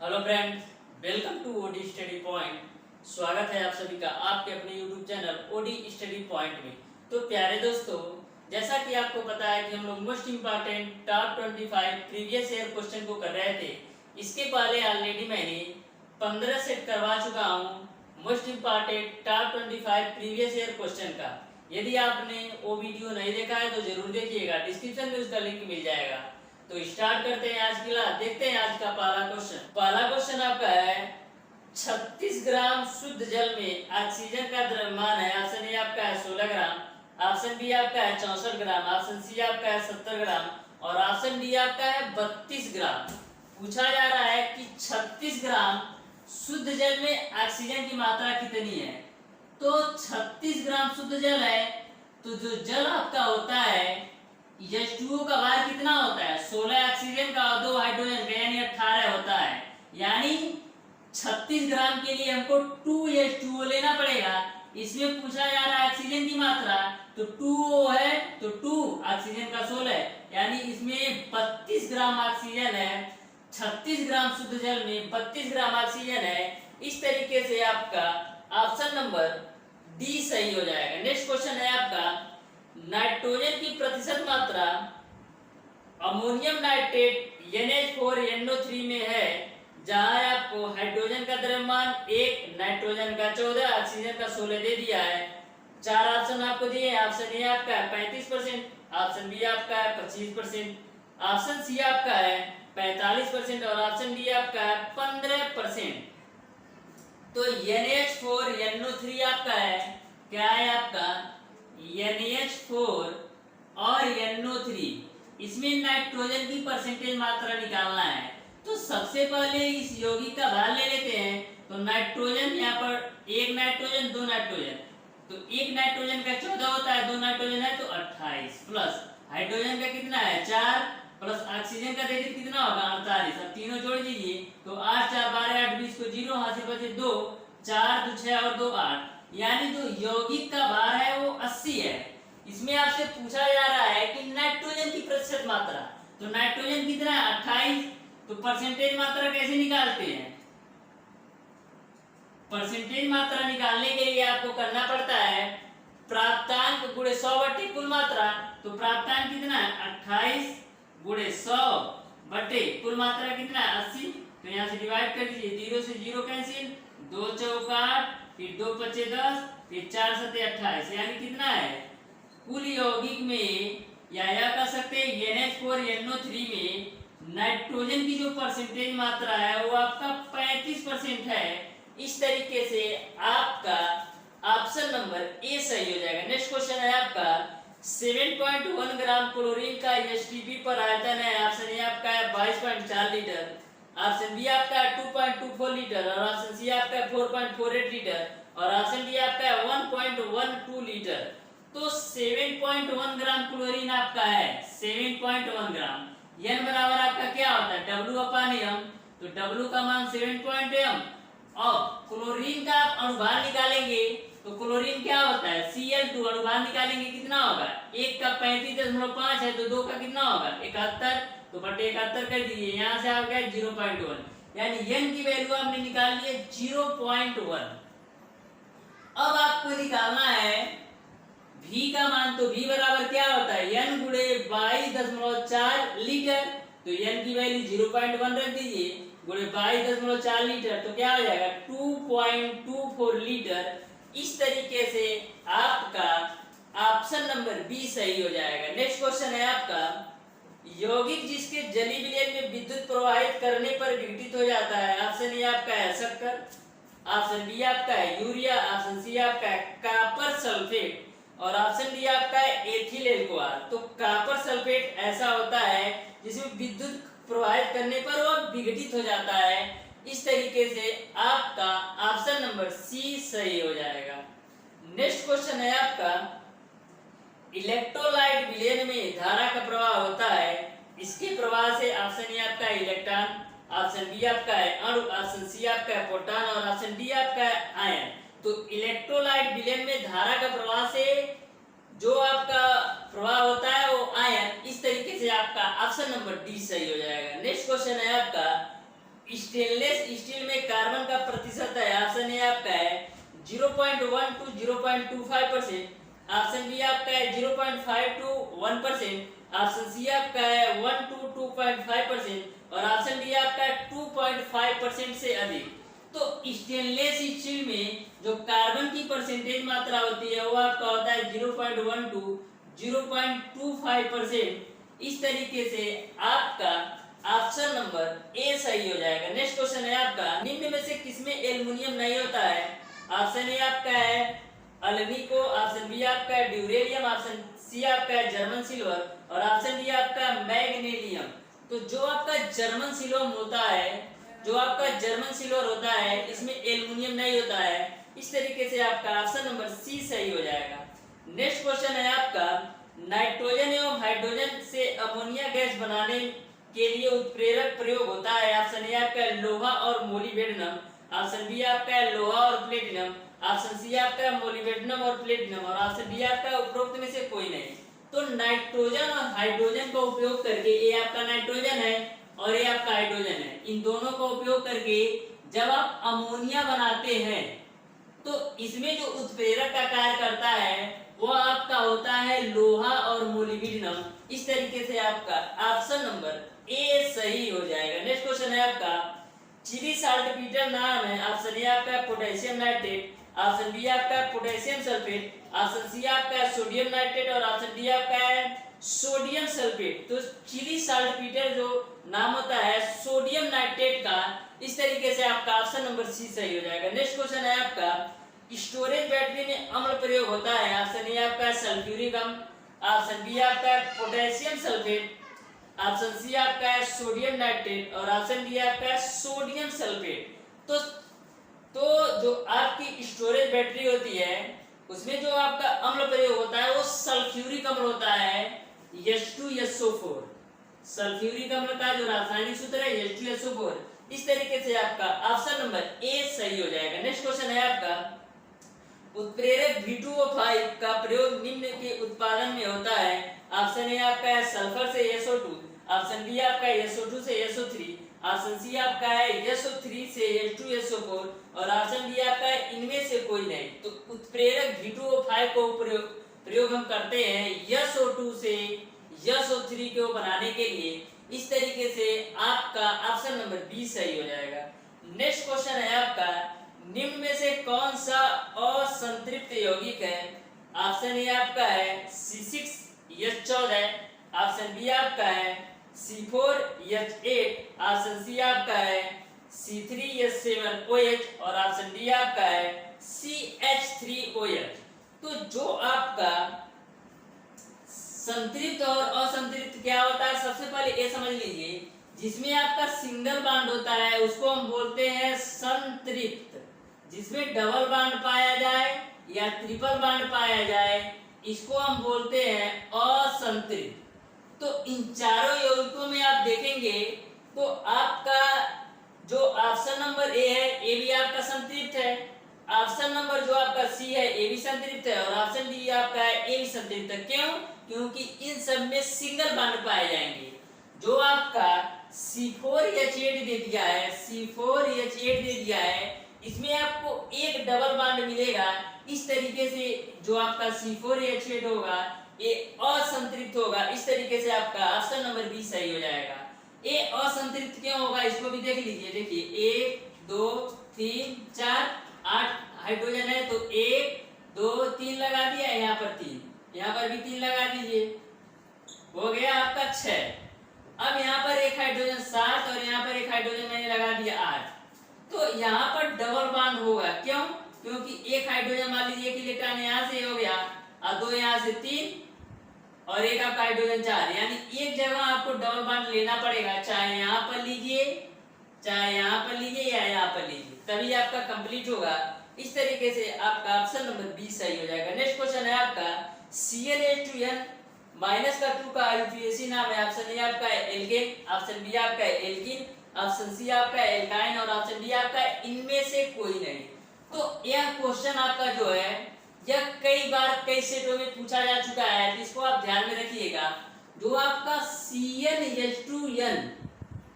Hello friends, welcome to OD study point. स्वागत है आप सभी का आपके अपने YouTube channel OD study point में। तो प्यारे दोस्तों, जैसा कि आपको पता है कि हम लोग most important top 25 previous year question को कर रहे थे। इसके पहले ऑलरेडी मैंने 15 सेट करवा चुका हूँ most important top 25 previous year question का। यदि आपने वो वीडियो नहीं देखा है तो जरूर देखिएगा, डिस्क्रिप्शन में उसका लिंक मिल जाएगा। तो स्टार्ट करते हैं आज की क्लास। देखते हैं आज का पहला क्वेश्चन। पहला क्वेश्चन आपका है 36 ग्राम शुद्ध जल में ऑक्सीजन का द्रव्यमान है। ऑप्शन ए आपका है 16 ग्राम, ऑप्शन बी आपका है 64 ग्राम, ऑप्शन सी आपका है 70 ग्राम और ऑप्शन डी आपका है 32 ग्राम। पूछा जा रहा है कि 36 ग्राम शुद्ध जल में ऑक्सीजन की मात्रा कितनी है। तो 36 ग्राम शुद्ध जल है, तो जो जल आपका होता है H2O का भार कितना होता है? 16 ऑक्सीजन का और 2 हाइड्रोजन का, यानी 18 होता है। यानी 36 ग्राम के लिए हमको 2H2O लेना पड़ेगा। इसमें पूछा जा रहा है ऑक्सीजन की मात्रा, तो 2O है तो 2 ऑक्सीजन का 16, यानी इसमें 32 ग्राम ऑक्सीजन है। 36 ग्राम शुद्ध जल में 32 ग्राम ऑक्सीजन है। इस तरीके से आपका ऑप्शन नंबर डी सही हो जाएगा। नेक्स्ट क्वेश्चन है आपका नाइट्रोजन की प्रतिशत मात्रा अमोनियम नाइट्रेट NH4NO3 में है, जहां आपको हाइड्रोजन का द्रव्यमान 1, नाइट्रोजन का 14, ऑक्सीजन का 16 दे दिया है। 4 ऑप्शन आपको दिए हैं। ऑप्शन ए आपका है 35%, ऑप्शन बी आपका है 25%, ऑप्शन सी आपका है 45% और ऑप्शन डी आपका है 15%। तो NH4NO3 आपका है, क्या है आपका NH4 और NO3। इसमें नाइट्रोजन की परसेंटेज मात्रा निकालना है। तो सबसे पहले इस यौगिक का भार ले लेते हैं। तो नाइट्रोजन यहाँ पर 1 नाइट्रोजन 2 नाइट्रोजन, तो 1 नाइट्रोजन का 14 होता है, 2 नाइट्रोजन है तो 28 प्लस हाइड्रोजन का कितना है 4 प्लस ऑक्सीजन का देखिए कितना होगा 48। अब तीनों जोड़ दीजिए तो 8 4 12 8 20 को 0 हाथ से बचे 2, 4 2 6 और 2 8, यानी जो यौगिक का भार है वो 80 है। इसमें आपसे पूछा जा रहा है कि नाइट्रोजन की प्रतिशत मात्रा, तो नाइट्रोजन कितना है 28, तो परसेंटेज मात्रा कैसे निकालते हैं? परसेंटेज मात्रा निकालने के लिए आपको करना पड़ता है प्राप्तांक गुणे 100 बटे कुल मात्रा। तो प्राप्तांक कितना है 28 गुणे 100 बटे कुल मात्रा कितना है 80। तो यहाँ से डिवाइड कर दीजिए, 0 से 0 कैंसिल, 2 चौक 8, फिर 2 पचे 10, फिर 4 सते 28, यानी कितना है कुल यौगिक में, या कह सकते हैं NH4NO3 में नाइट्रोजन की जो परसेंटेज मात्रा है वो आपका 35% है। इस तरीके से आपका ऑप्शन नंबर ए सही हो जाएगा। नेक्स्ट क्वेश्चन है आपका 7.1 ग्राम क्लोरीन का STP पर आयतन है। ऑप्शन ए आपका है 22.4 लीटर, ऑप्शन बी आपका है 2.24 लीटर और ऑप्शन सी आपका है 4.48 लीटर और ऑप्शन डी आपका है 1.12 लीटर। तो 7.1 ग्राम क्लोरीन आपका है, 7.1 ग्राम। n बराबर आपका क्या होता है W/m, तो W का मान 7.m और क्लोरीन का आप अनुभार निकालेंगे तो क्लोरीन क्या होता है Cl2, अनुभार निकालेंगे कितना होगा 1 का 35.5 है, तो 2 का कितना होगा 71, तो बटे 71 कर दीजिए, यहाँ से आ गया 0.1, यानी n की वैल्यू आपने निकाल ली 0.1। अब आपको निकालना है V का मान, तो V बराबर क्या होता है n गुणे 22.4 लीटर, तो n की वैल्यू 0.1 रख दीजिए गुणे 22.4 लीटर, तो क्या हो जाएगा 2.24 लीटर। इस तरीके से आपका ऑप्शन नंबर बी सही हो जाएगा। नेक्स्ट क्वेश्चन है आपका यौगिक जिसके जलीय विलयन में विद्युत प्रवाहित करने पर विघटित हो जाता है। ऑप्शन ए आपका है शक्कर, ऑप्शन बी आपका है यूरिया, ऑप्शन सी आपका है कॉपर सल्फेट और ऑप्शन डी आपका है एथिल एल्कोहल। तो कॉपर सल्फेट ऐसा होता है जिसमें विद्युत प्रवाहित करने पर वो विघटित हो जाता है। इस तरीके से आपका ऑप्शन नंबर सी सही हो जाएगा। नेक्स्ट क्वेश्चन है आपका इलेक्ट्रोलाइट विलयन में धारा का प्रवाह होता है, इसके प्रवाह से ऑप्शन ए आपका है इलेक्ट्रॉन, ऑप्शन बी आपका है अणु, ऑप्शन सी आपका है प्रोटॉन और ऑप्शन डी आपका है आयन। तो इलेक्ट्रोलाइट विलयन में धारा का प्रवाह से जो आपका प्रवाह होता है वो आयन। इस तरीके से आपका ऑप्शन नंबर डी सही हो जाएगा। नेक्स्ट क्वेश्चन है आपका स्टेनलेस स्टील में कार्बन का प्रतिशत है, ऑप्शन ए आपका है 0.1 to 0.25%, ऑप्शन बी आपका है 0.5 to 1%, ऑप्शन सी आपका है 1 to 2.5% और ऑप्शन डी आपका है 2.5% से अधिक। तो स्टेनलेस स्टील में जो कार्बन की परसेंटेज मात्रा होती है वो आपका होता है 0.1 to 0.25%। इस तरीके से आपका ऑप्शन नंबर ए सही हो जाएगा। नेक्स्ट क्वेश्चन है आपका, निम्न में से किसमें एल्युमिनियम नहीं होता है? ऑप्शन ए आपका है अल्मीको, ऑप्शन बी आपका है ड्यूरेलियम, ऑप्शन सी आपका है जर्मन सिल्वर और ऑप्शन डी आपका मैग्नीशियम। तो जो आपका जर्मन सिल्वर होता है, जो आपका जर्मन सिल्वर होता है, इसमें एल्युमिनियम नहीं होता है। इस तरीके से आपका ऑप्शन नंबर सी सही हो जाएगा। नेक्स्ट क्वेश्चन है आपका, नाइट्रोजन एवं हाइड्रोजन से अमोनिया गैस बनाने के लिए उत्प्रेरक प्रयोग होता है। ऑप्शन ए आपका लोहा और मोलिब्डेनम, ऑप्शन बी आपका है लोहा और प्लेटिनम, ऑप्शन सी आपका है मोलिब्डेनम और प्लेटिनम और ऑप्शन डी आपका उपरोक्त में से कोई नहीं। तो नाइट्रोजन और हाइड्रोजन का उपयोग करके, ये आपका नाइट्रोजन है और ये आपका हाइड्रोजन है, इन दोनों का उपयोग करके जब आप अमोनिया बनाते हैं तो इसमें जो उत्प्रेरक का कार्य करता है वो आपका होता है लोहा और मोलिब्डेनम। इस तरीके से आपका ऑप्शन नंबर ए सही हो जाएगा। नेक्स्ट क्वेश्चन है आपका, चिली साल्टपीटर नाम है। ऑप्शन ए आपका पोटेशियम नाइट्रेट, ऑप्शन बी आपका पोटेशियम सल्फेट, ऑप्शन सी आपका सोडियम नाइट्रेट और ऑप्शन डी आपका है सोडियम सल्फेट। तो चिली साल्टपीटर जो नाम होता है सोडियम नाइट्रेट का। इस तरीके से आपका ऑप्शन नंबर सी सही हो जाएगा। नेक्स्ट क्वेश्चन है आपका, स्टोरेज बैटरी में अम्ल प्रयोग होता है। ऑप्शन ए आपका सल्फ्यूरिक अम्ल, ऑप्शन बी आपका पोटेशियम सल्फेट, ऑप्शन सी आपका है सोडियम नाइट्रेट और ऑप्शन डी आपका है सोडियम सल्फेट। तो जो आपकी स्टोरेज बैटरी होती है उसमें जो आपका अम्ल प्रयोग होता है वो सल्फ्यूरिक अम्ल होता है, H2SO4। सल्फ्यूरिक अम्ल का जो रासायनिक सूत्र है H2SO4। इस तरीके से आपका ऑप्शन नंबर ए सही हो जाएगा। नेक्स्ट क्वेश्चन है आपका, उत्प्रेरक V2O5 का प्रयोग निम्न के उत्पादन में होता है। ऑप्शन ए आपका है सल्फर से SO2, ऑप्शन बी आपका है SO2 से SO3, ऑप्शन सी आपका है SO3 से H2SO4 और ऑप्शन डी आपका है इनमें से कोई नहीं। तो उत्प्रेरक V2O5 को प्रयोग हम करते हैं SO2 से SO3 को बनाने के लिए। इस तरीके से आपका ऑप्शन नंबर बी सही हो जाएगा। नेक्स्ट क्वेश्चन है आपका, निम्न में से कौन सा असंतृप्त यौगिक है? ऑप्शन ए आपका है C6H14, ऑप्शन बी आपका है C4H8, ऑप्शन सी आपका है C3H7OH और ऑप्शन डी आपका है CH3OH। तो जो आपका संतृप्त और असंतृप्त क्या होता है, सबसे पहले ये समझ लीजिए। जिसमें आपका सिंगल बांड होता है उसको हम बोलते हैं संतृप्त, जिसमें डबल बांड पाया जाए या ट्रिपल बांड पाया जाए इसको हम बोलते हैं असंतृप्त। तो इन चारों यौगिकों में आप देखेंगे तो आपका जो ऑप्शन नंबर ए है ये भी आपका संतृप्त है, ऑप्शन नंबर जो आपका सी है ये भी संतृप्त है और ऑप्शन डी आपका है ये भी संतृप्त है। क्यों? क्योंकि इन सब में सिंगल बांड पाए जाएंगे। जो आपका C4H8 दे दिया है, C4H8 दे दिया है, इसमें आपको एक डबल बांड मिलेगा। इस तरीके से जो आपका C4H8 होगा ये असंतृप्त होगा। इस तरीके से आपका ऑप्शन नंबर बी सही हो जाएगा। ये असंतृप्त क्यों होगा इसको भी देख लीजिए। देखिए 1 2 3 4 8 हाइड्रोजन है तो 1 2 3 लगा दिया, यहाँ पर 3, यहाँ पर भी 3 लगा दीजिए, हो गया आपका 6। अब यहाँ पर एक हाइड्रोजन 7 और यहाँ पर एक हाइड्रोजन मैंने लगा दिया 8। तो यहाँ पर डबल बांड होगा। क्यों? क्योंकि एक हाइड्रोजन मान लीजिए एक इलेक्ट्रॉन यहाँ से हो गया और 2 यहाँ से 3 और एक आपका हाइड्रोजन 4, यानी एक जगह आपको डबल बांड लेना पड़ेगा, चाहे यहाँ पर लीजिए चाहे यहाँ पर लीजिए या यहाँ पर लीजिए, तभी आपका कंप्लीट होगा। इस तरीके से आपका ऑप्शन नंबर बी सही हो जाएगा। नेक्स्ट क्वेश्चन है आपका, Cl माइनस का 2 का आईयूपीएसी नाम है। ऑप्शन ए आपका है एल्केन, ऑप्शन बी आपका है एल्कीन, ऑप्शन सी आपका है एल्काइन और ऑप्शन डी आपका है इनमें से कोई नहीं। तो यह क्वेश्चन आपका जो है यह कई बार कई सेटों में पूछा जा चुका है, तो इसको आप ध्यान में रखिएगा। जो आपका CnH2n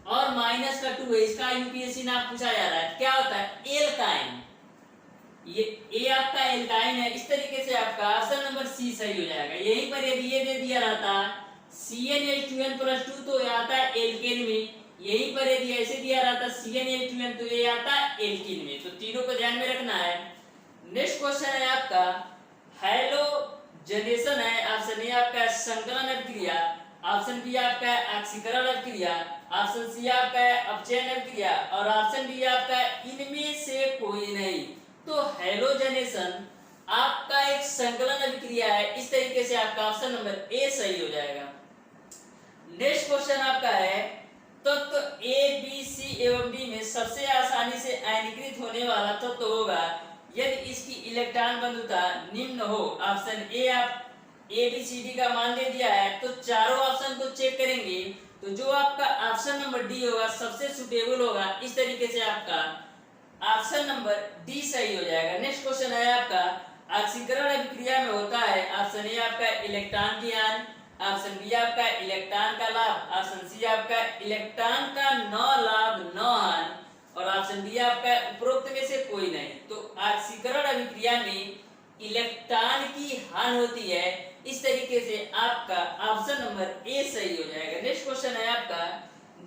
और माइनस का 2 है, इसका यूपीएससी नाम पूछा जा रहा है, क्या होता है एल्काइन। ये ए आपका एल्काइन है। इस तरीके से आपका ऑप्शन नंबर सी सही हो जाएगा। यहीं पर यदि ये दे दिया रहता CnH2n+2 तो ये आता है एल्केन में, यहीं पर यदि ऐसे दिया रहता CnH2n तो ये आता है एल्कीन में। तो तीनों को ध्यान में रखना है। नेक्स्ट क्वेश्चन है आपका हैलोजनेशन है। ऑप्शन ए आपका संकलन अभिक्रिया, ऑप्शन बी आपका है ऑक्सीकरण अभिक्रिया, ऑप्शन सी आपका है अपचयन अभिक्रिया और ऑप्शन डी आपका है इनमें से कोई नहीं। तो हैलोजनेशन आपका एक संकलन अभिक्रिया है। इस तरीके से आपका ऑप्शन नंबर ए सही हो जाएगा। नेक्स्ट क्वेश्चन आपका है तत्व ए बी सी एवं डी में सबसे आसानी से आयनीकृत होने वाला तत्व होगा यदि इसकी इलेक्ट्रॉन बंधुता निम्न हो। ऑप्शन ए आप ए बी सी डी का मान दे दिया है, तो चारों ऑप्शन को चेक करेंगे तो जो आपका ऑप्शन नंबर डी होगा सबसे सुटेबल होगा। इस तरीके से आपका ऑप्शन नंबर डी सही हो जाएगा। नेक्स्ट क्वेश्चन है आपका ऑक्सीकरण अभिक्रिया में होता है। ऑप्शन ए आपका इलेक्ट्रॉन की हानि, ऑप्शन बी आपका इलेक्ट्रॉन का लाभ, ऑप्शन सी आपका इलेक्ट्रॉन का न लाभ न हानि और ऑप्शन डी आपका उपरोक्त में से कोई नहीं। तो ऑक्सीकरण अभिक्रिया में इलेक्ट्रॉन की हानि होती है। इस तरीके से आपका ऑप्शन नंबर ए सही हो जाएगा। नेक्स्ट क्वेश्चन है आपका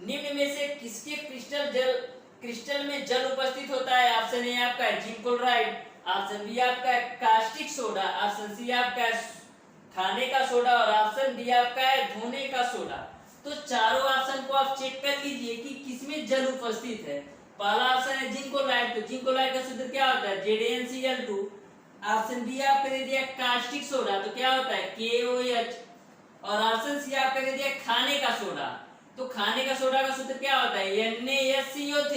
निम्न में से किसके क्रिस्टल में जल उपस्थित होता है। ऑप्शन ए आपका जिंक क्लोराइड, ऑप्शन बी आपका कास्टिक सोडा, ऑप्शन सी आपका खाने का सोडा और ऑप्शन डी आपका है धोने का सोडा। तो चारों ऑप्शन को आप चेक कर लीजिए कि किसमें जल उपस्थित है। पहला ऑप्शन है जिंक क्लोराइड, तो जिंक क्लोराइड का सूत्र क्या होता है ZnCl2। ऑप्शन बी आपका दे दिया कास्टिक सोडा, तो क्या होता है KOH और ऑप्शन सी आपका दे दिया खाने का सोडा, तो खाने का सोडा का सूत्र क्या होता है NaSCO3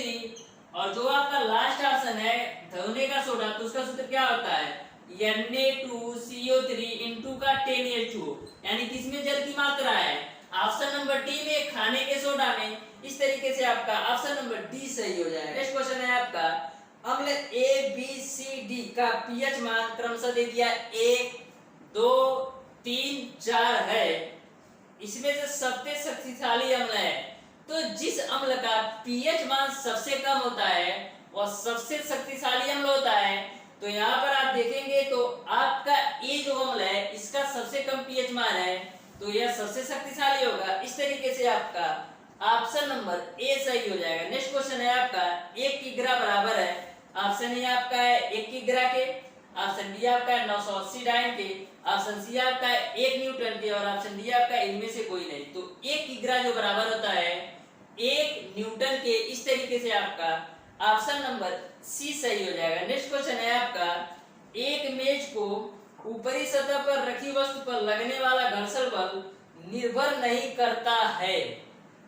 और जो आपका लास्ट ऑप्शन है धोने का सोडा तो उसका सूत्र क्या होता है Na2CO3 इनटू का 10H2O, यानी किसमें जल की मात्रा है ऑप्शन नंबर डी में खाने के सोडा में। इस तरीके से आपका ऑप्शन नंबर डी सही हो जाएगा। नेक्स्ट क्वेश्चन है आपका अम्ल ए बी सी डी का पीएच मान क्रमशः दे दिया 1 2 3 4 है। इसमें से सबसे शक्तिशाली अम्ल है, तो जिस अम्ल का पीएच मान सबसे कम होता है वह सबसे शक्तिशाली अम्ल होता है। तो यहाँ पर आप देखेंगे तो आपका ये जो अम्ल है इसका सबसे कम पीएच मान है, तो यह सबसे शक्तिशाली होगा। इस तरीके से आपका ऑप्शन नंबर ए सही हो जाएगा। नेक्स्ट क्वेश्चन है आपका 1 किग्रा बराबर है। ऑप्शन ए आपका है 1 किग्रा के, ऑप्शन बी आपका है 980 डाइन के, ऑप्शन सी आपका है 1 न्यूटन के और ऑप्शन डी आपका इनमें से कोई नहीं। तो 1 किग्रा जो बराबर होता है 1 न्यूटन के। इस तरीके से आपका ऑप्शन नंबर सी सही हो जाएगा। नेक्स्ट क्वेश्चन है आपका एक मेज को ऊपरी सतह पर रखी वस्तु पर लगने वाला घर्षण बल निर्भर नहीं करता है।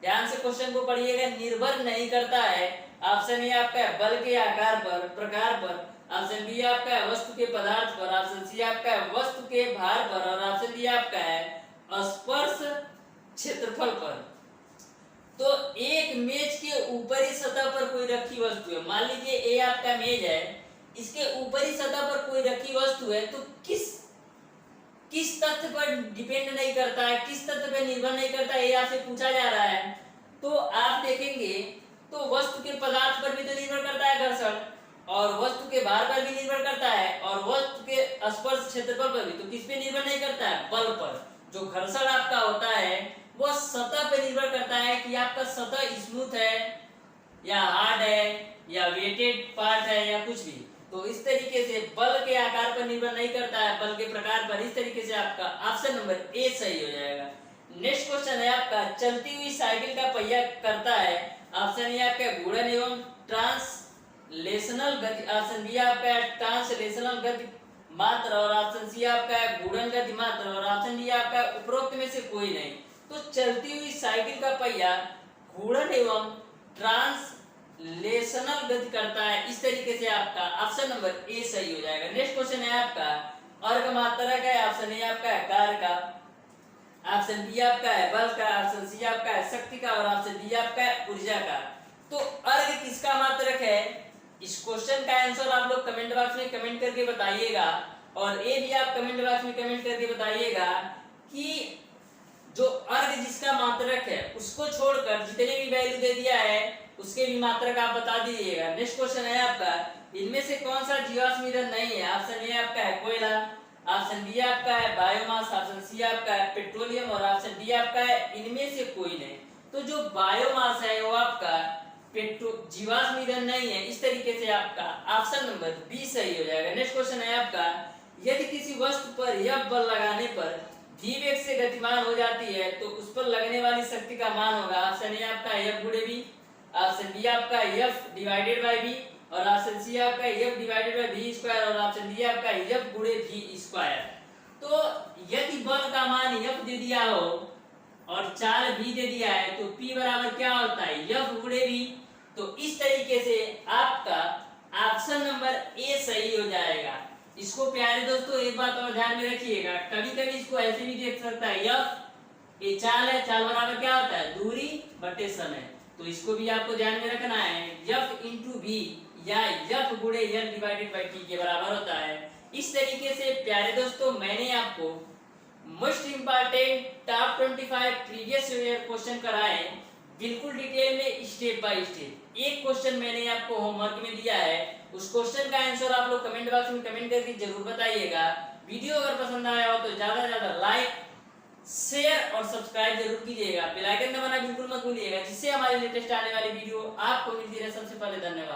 ध्यान से क्वेश्चन को पढ़िएगा, निर्भर नहीं करता है। ऑप्शन ए आपका है बल के आकार पर प्रकार पर, ऑप्शन बी आपका है वस्तु के पदार्थ पर, ऑप्शन सी आपका है वस्तु के भार पर और ऑप्शन डी आपका है स्पर्श क्षेत्रफल पर। तो एक मेज के ऊपरी सतह पर कोई रखी वस्तु है, मान लीजिए ए आपका मेज है, इसके ऊपरी सतह पर कोई रखी वस्तु है, तो किस तथ्य पर डिपेंड नहीं करता है, किस तथ्य पर निर्भर नहीं करता है, ये आपसे पूछा जा रहा है। तो आप देखेंगे तो वस्तु के पदार्थ पर भी तो निर्भर करता है घर्षण और वस्तु के भार पर भी निर्भर करता है और वस्तु के स्पर्श क्षेत्रफल पर भी। तो किस पे निर्भर नहीं करता है, बल पर। जो घर्षण आपका होता है वो सतह पे निर्भर करता है कि आपका सतह स्मूथ है या हार्ड है या वेटेड पार्ट है या कुछ भी। तो इस तरीके से बल के आकार पर निर्भर नहीं करता है, बल के प्रकार पर। इस तरीके से आपका ऑप्शन नंबर ए सही हो जाएगा। नेक्स्ट क्वेश्चन है आपका चलती हुई साइकिल का पहिया करता है। ऑप्शन ए आपका घूर्णन एवं ट्रांसलेशनल गति, ऑप्शन बी आपका ट्रांसलेशनल गति मात्र और ऑप्शन सी आपका घूर्णन गति मात्र और ऑप्शन डी आपका उपरोक्त में से कोई नहीं। तो चलती हुई साइकिल का पहिया घूर्णन एवं ट्रांसलेशनल गति करता है। इस तरीके से आपका ऑप्शन नंबर ए सही हो जाएगा। नेक्स्ट क्वेश्चन है आपका अर्घ मात्रक है। ऑप्शन ए आपका है कार्य का, ऑप्शन बी आपका है बल का, ऑप्शन सी आपका है शक्ति का और ऑप्शन डी आपका है ऊर्जा का। तो अर्घ किसका मात्रक है, इस क्वेश्चन का आंसर आप लोग कमेंट बॉक्स में कमेंट करके बताइएगा और ये भी आप कमेंट बॉक्स में कमेंट करके बताइएगा कि जो अर्घ जिसका किसका मात्रक है उसको छोड़कर जितने भी वैल्यू दे दिया है उसके भी मात्रक आप बता दीजिएगा। नेक्स्ट क्वेश्चन है आपका, इनमें से कौन सा जीवाश्म ईंधन नहीं है? ऑप्शन ए आपका है कोयला, ऑप्शन बी आपका है बायोमास, ऑप्शन सी आपका है पेट्रोलियम और ऑप्शन डी आपका है इनमें से कोई नहीं। तो जो बायोमास है वो आपका जीवाश्म ईंधन नहीं है। इस तरीके से आपका ऑप्शन नंबर बी सही हो जाएगा। नेक्स्ट क्वेश्चन है आपका, यदि किसी वस्तु पर यह बल लगाने पर v वेग से गतिमान हो जाती है तो उस पर लगने वाली शक्ति का मान होगा। ऑप्शन ए आपका F गुणे v, ऑप्शन बी आपका F डिवाइडेड बाय v और ऑप्शन सी आपका F divided by v square और ऑप्शन डी आपका F गुणे v स्क्वायर। तो यदि बल का मान F दे दिया हो और चाल v दे दिया है तो P बराबर क्या होता है? F गुणे v। तो इस तरीके से आपका ऑप्शन नंबर ए सही हो जाएगा। इसको प्यारे दोस्तों एक बात और ध्यान में रखिएगा, कभी कभी इसको ऐसे भी देख सकता है, F ये चाल है, चाल बराबर क्या होता है? दूरी बटे समय। तो इसको भी आपको ध्यान में रखना है, F इंटू v या F गुणे L डिवाइडेड बाई T के बराबर होता है। इस तरीके से प्यारे दोस्तों मैंने आपको most important top 25 previous year question कराए बिल्कुल डिटेल में स्टेप बाय स्टेप। एक क्वेश्चन मैंने आपको होमवर्क में दिया है, उस क्वेश्चन का आंसर आप लोग कमेंट बॉक्स में कमेंट करके जरूर बताइएगा। वीडियो अगर पसंद आया हो तो ज्यादा से ज्यादा लाइक शेयर और सब्सक्राइब जरूर कीजिएगा। बेल आइकन दबाना बिल्कुल मत भूलिएगा, जिससे हमारी लेटेस्ट आने वाली वीडियो आपको मिलती रहे सबसे पहले। धन्यवाद।